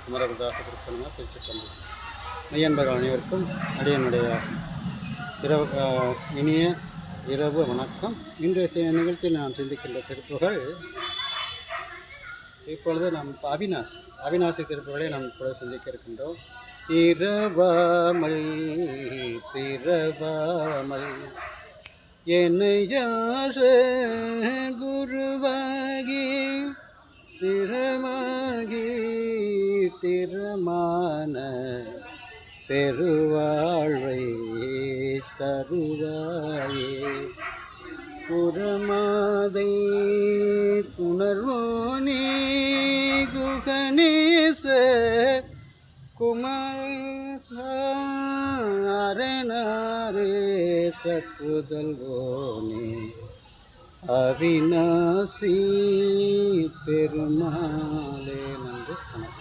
குமரகுருதாச திருப்பதினா திருச்சிற்றம்பலம். மெய்யன்பர்கள் அனைவருக்கும் அடியனுடைய இனிய இரவு வணக்கம். இன்றைய நிகழ்ச்சியில் நாம் சிந்திக்கின்ற திருப்புகள் இப்பொழுது நாம் அவிநாசி திருப்புகளை நாம் இப்பொழுது சிந்திக்க இருக்கின்றோம். இரவாமல் பிறவாமல் என்னையாச குருவாகி திறமாகி திறமான பெருவாழ்வை தருவாயே. புறமாதை புணர்வோனே குகணேச குமாரனாரே சற்புதல்வோனே அவிநாசி பெருமாளே. நன்றி.